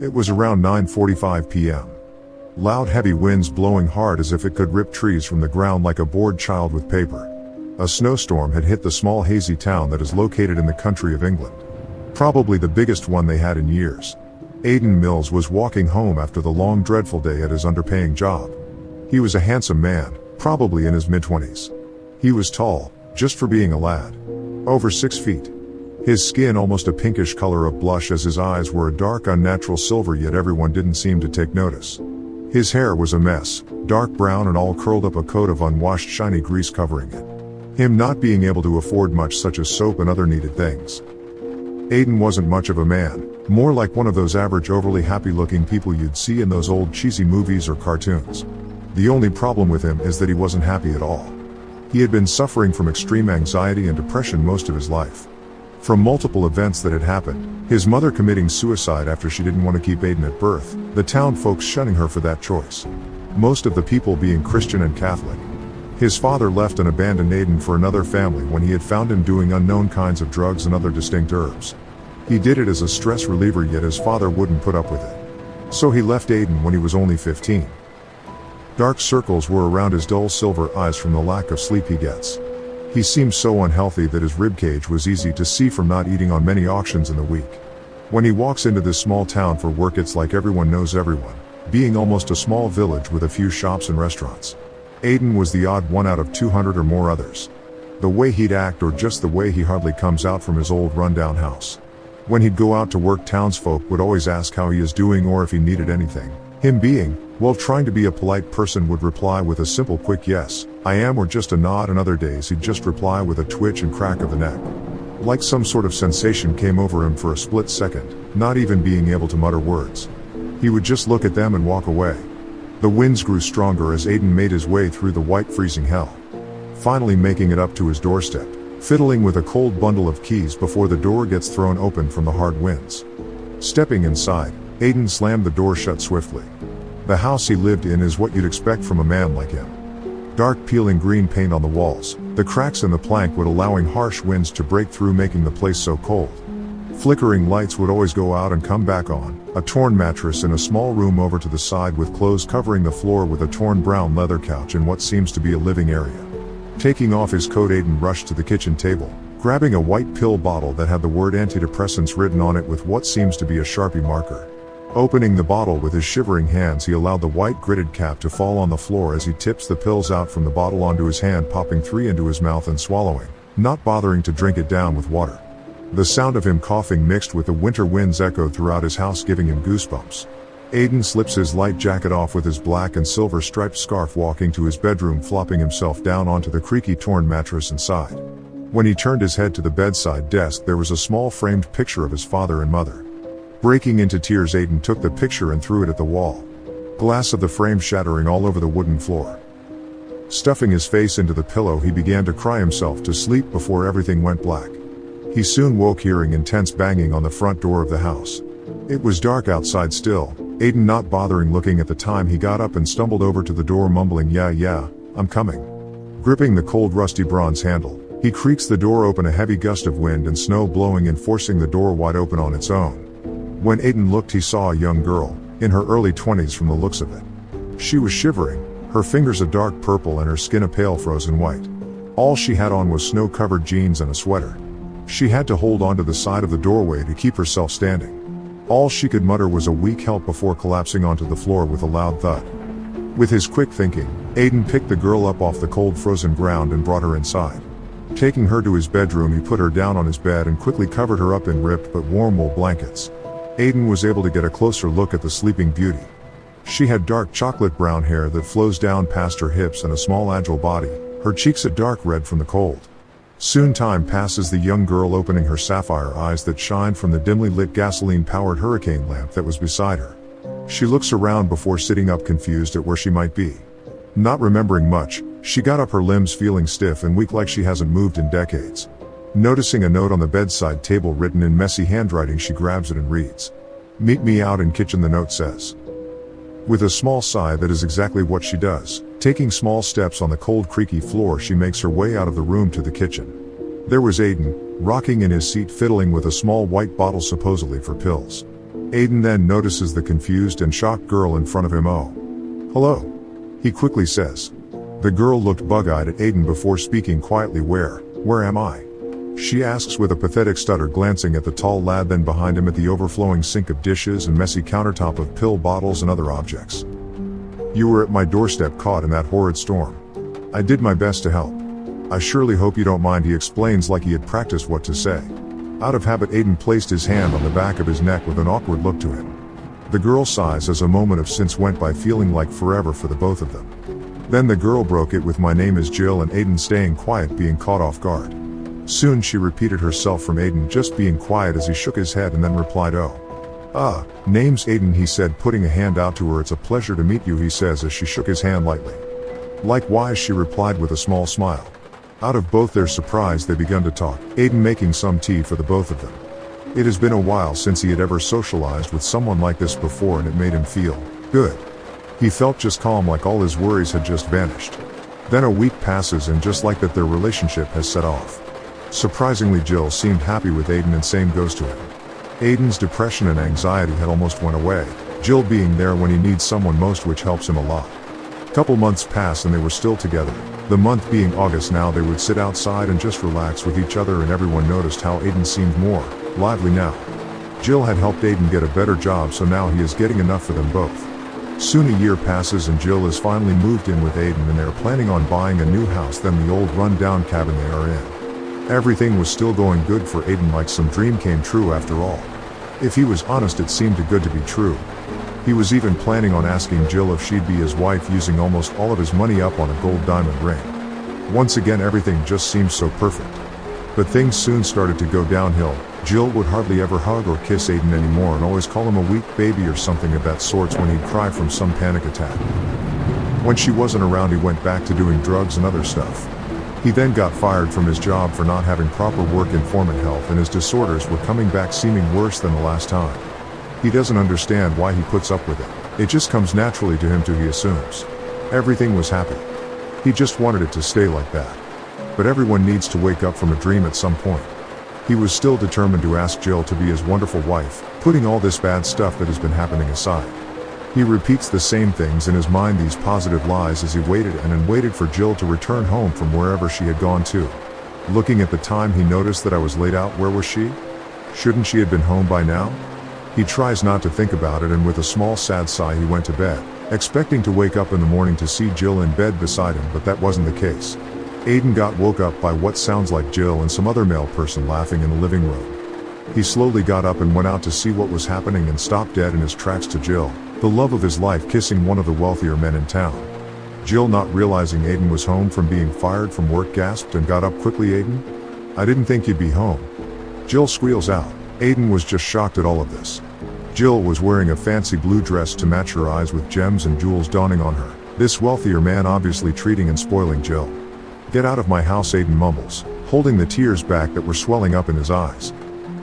It was around 9:45 p.m. Loud heavy winds blowing hard as if it could rip trees from the ground like a bored child with paper. A snowstorm had hit the small hazy town that is located in the country of England. Probably the biggest one they had in years. Aidan Mills was walking home after the long dreadful day at his underpaying job. He was a handsome man, probably in his mid-20s. He was tall, just for being a lad. Over 6 feet. His skin almost a pinkish color of blush as his eyes were a dark unnatural silver, yet everyone didn't seem to take notice. His hair was a mess, dark brown and all curled up, a coat of unwashed shiny grease covering it. Him not being able to afford much such as soap and other needed things. Aidan wasn't much of a man, more like one of those average overly happy-looking people you'd see in those old cheesy movies or cartoons. The only problem with him is that he wasn't happy at all. He had been suffering from extreme anxiety and depression most of his life. From multiple events that had happened, his mother committing suicide after she didn't want to keep Aidan at birth, the town folks shunning her for that choice. Most of the people being Christian and Catholic. His father left and abandoned Aidan for another family when he had found him doing unknown kinds of drugs and other distinct herbs. He did it as a stress reliever, yet his father wouldn't put up with it. So he left Aidan when he was only 15. Dark circles were around his dull silver eyes from the lack of sleep he gets. He seemed so unhealthy that his ribcage was easy to see from not eating on many auctions in the week. When he walks into this small town for work, it's like everyone knows everyone, being almost a small village with a few shops and restaurants. Aidan was the odd one out of 200 or more others. The way he'd act, or just the way he hardly comes out from his old rundown house. When he'd go out to work, townsfolk would always ask how he is doing or if he needed anything. Him being, well, trying to be a polite person, would reply with a simple quick yes, I am, or just a nod, and other days he'd just reply with a twitch and crack of the neck. Like some sort of sensation came over him for a split second, not even being able to mutter words. He would just look at them and walk away. The winds grew stronger as Aidan made his way through the white freezing hell. Finally making it up to his doorstep, fiddling with a cold bundle of keys before the door gets thrown open from the hard winds. Stepping inside, Aidan slammed the door shut swiftly. The house he lived in is what you'd expect from a man like him. Dark peeling green paint on the walls, the cracks in the plank would allowing harsh winds to break through, making the place so cold. Flickering lights would always go out and come back on, a torn mattress in a small room over to the side with clothes covering the floor, with a torn brown leather couch in what seems to be a living area. Taking off his coat, Aidan rushed to the kitchen table, grabbing a white pill bottle that had the word antidepressants written on it with what seems to be a Sharpie marker. Opening the bottle with his shivering hands, he allowed the white gritted cap to fall on the floor as he tips the pills out from the bottle onto his hand, popping 3 into his mouth and swallowing, not bothering to drink it down with water. The sound of him coughing mixed with the winter winds echoed throughout his house, giving him goosebumps. Aidan slips his light jacket off with his black and silver striped scarf, walking to his bedroom, flopping himself down onto the creaky torn mattress and sighed. When he turned his head to the bedside desk, there was a small framed picture of his father and mother. Breaking into tears, Aidan took the picture and threw it at the wall. Glass of the frame shattering all over the wooden floor. Stuffing his face into the pillow, he began to cry himself to sleep before everything went black. He soon woke hearing intense banging on the front door of the house. It was dark outside still. Aidan not bothering looking at the time, he got up and stumbled over to the door, mumbling, yeah, I'm coming. Gripping the cold rusty bronze handle, he creaks the door open, a heavy gust of wind and snow blowing and forcing the door wide open on its own. When Aidan looked, he saw a young girl, in her early 20s from the looks of it. She was shivering, her fingers a dark purple and her skin a pale frozen white. All she had on was snow-covered jeans and a sweater. She had to hold onto the side of the doorway to keep herself standing. All she could mutter was a weak help before collapsing onto the floor with a loud thud. With his quick thinking, Aidan picked the girl up off the cold frozen ground and brought her inside. Taking her to his bedroom, he put her down on his bed and quickly covered her up in ripped but warm wool blankets. Aidan was able to get a closer look at the sleeping beauty. She had dark chocolate brown hair that flows down past her hips and a small agile body, her cheeks a dark red from the cold. Soon time passes, the young girl opening her sapphire eyes that shined from the dimly lit gasoline-powered hurricane lamp that was beside her. She looks around before sitting up, confused at where she might be. Not remembering much, she got up, her limbs feeling stiff and weak like she hasn't moved in decades. Noticing a note on the bedside table written in messy handwriting, she grabs it and reads, "Meet me out in kitchen," the note says. With a small sigh, that is exactly what she does. Taking small steps on the cold creaky floor, she makes her way out of the room to the kitchen. There was Aidan, rocking in his seat, fiddling with a small white bottle supposedly for pills. Aiden then notices the confused and shocked girl in front of him. "Oh. Hello," he quickly says. The girl looked bug-eyed at Aiden before speaking quietly. Where am I?" she asks with a pathetic stutter, glancing at the tall lad, then behind him at the overflowing sink of dishes and messy countertop of pill bottles and other objects. "You were at my doorstep, caught in that horrid storm. I did my best to help. I surely hope you don't mind," he explains like he had practiced what to say. Out of habit, Aiden placed his hand on the back of his neck with an awkward look to him. The girl sighs as a moment of since went by, feeling like forever for the both of them. Then the girl broke it with, "My name is Jill," and Aiden staying quiet, being caught off guard. Soon she repeated herself from Aiden just being quiet as he shook his head and then replied, "Oh. Name's Aiden," he said, putting a hand out to her. "It's a pleasure to meet you," he says as she shook his hand lightly. "Likewise," she replied with a small smile. Out of both their surprise, they began to talk, Aiden making some tea for the both of them. It has been a while since he had ever socialized with someone like this before, and it made him feel good. He felt just calm, like all his worries had just vanished. Then a week passes, and just like that, their relationship has set off. Surprisingly, Jill seemed happy with Aiden, and same goes to him. Aiden's depression and anxiety had almost went away, Jill being there when he needs someone most, which helps him a lot. Couple months passed and they were still together. The month being August now. They would sit outside and just relax with each other, and everyone noticed how Aiden seemed more lively now. Jill had helped Aiden get a better job, so now he is getting enough for them both. Soon a year passes and Jill is finally moved in with Aiden, and they are planning on buying a new house than the old run-down cabin they are in. Everything was still going good for Aiden, like some dream came true after all. If he was honest, it seemed too good to be true. He was even planning on asking Jill if she'd be his wife, using almost all of his money up on a gold diamond ring. Once again, everything just seemed so perfect. But things soon started to go downhill. Jill would hardly ever hug or kiss Aiden anymore, and always call him a weak baby or something of that sort when he'd cry from some panic attack. When she wasn't around, he went back to doing drugs and other stuff. He then got fired from his job for not having proper work-informant health, and his disorders were coming back, seeming worse than the last time. He doesn't understand why he puts up with it. It just comes naturally to him, he assumes. Everything was happy. He just wanted it to stay like that. But everyone needs to wake up from a dream at some point. He was still determined to ask Jill to be his wonderful wife, putting all this bad stuff that has been happening aside. He repeats the same things in his mind, these positive lies, as he waited for Jill to return home from wherever she had gone to. Looking at the time, he noticed that I was laid out. Where was she? Shouldn't she have been home by now? He tries not to think about it, and with a small sad sigh he went to bed, expecting to wake up in the morning to see Jill in bed beside him, but that wasn't the case. Aiden got woke up by what sounds like Jill and some other male person laughing in the living room. He slowly got up and went out to see what was happening, and stopped dead in his tracks to Jill, the love of his life, kissing one of the wealthier men in town. Jill, not realizing Aiden was home from being fired from work, gasped and got up quickly. "Aiden? I didn't think you'd be home." Jill squeals out. Aiden was just shocked at all of this. Jill was wearing a fancy blue dress to match her eyes, with gems and jewels dawning on her. This wealthier man obviously treating and spoiling Jill. "Get out of my house," Aiden mumbles, holding the tears back that were swelling up in his eyes.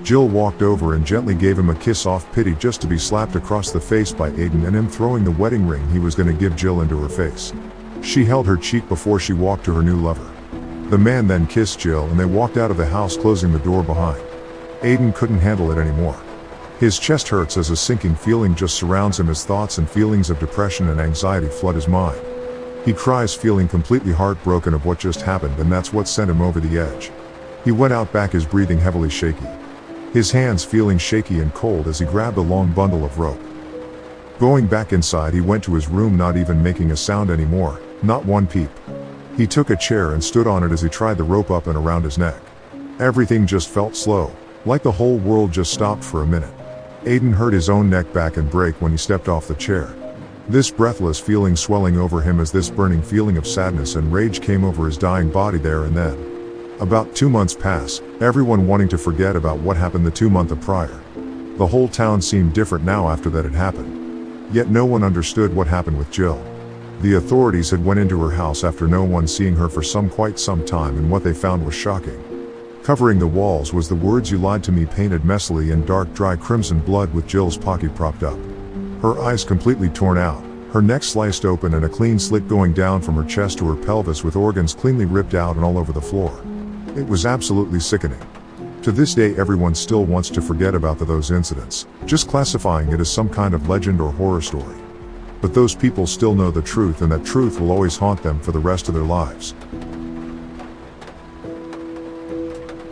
Jill walked over and gently gave him a kiss off pity, just to be slapped across the face by Aiden and him throwing the wedding ring he was going to give Jill into her face. She held her cheek before she walked to her new lover. The man then kissed Jill and they walked out of the house, closing the door behind. Aiden couldn't handle it anymore. His chest hurts as a sinking feeling just surrounds him as thoughts and feelings of depression and anxiety flood his mind. He cries, feeling completely heartbroken of what just happened, and that's what sent him over the edge. He went out back, his breathing heavily shaky. His hands feeling shaky and cold as he grabbed a long bundle of rope. Going back inside, he went to his room, not even making a sound anymore, not one peep. He took a chair and stood on it as he tried the rope up and around his neck. Everything just felt slow, like the whole world just stopped for a minute. Aiden heard his own neck back and break when he stepped off the chair. This breathless feeling swelling over him as this burning feeling of sadness and rage came over his dying body there and then. About 2 months pass, everyone wanting to forget about what happened the 2 months prior. The whole town seemed different now after that had happened. Yet no one understood what happened with Jill. The authorities had went into her house after no one seeing her for quite some time, and what they found was shocking. Covering the walls was the words, "You lied to me," painted messily in dark, dry crimson blood, with Jill's pocket propped up. Her eyes completely torn out, her neck sliced open, and a clean slit going down from her chest to her pelvis, with organs cleanly ripped out and all over the floor. It was absolutely sickening. To this day everyone still wants to forget about those incidents, just classifying it as some kind of legend or horror story. But those people still know the truth, and that truth will always haunt them for the rest of their lives.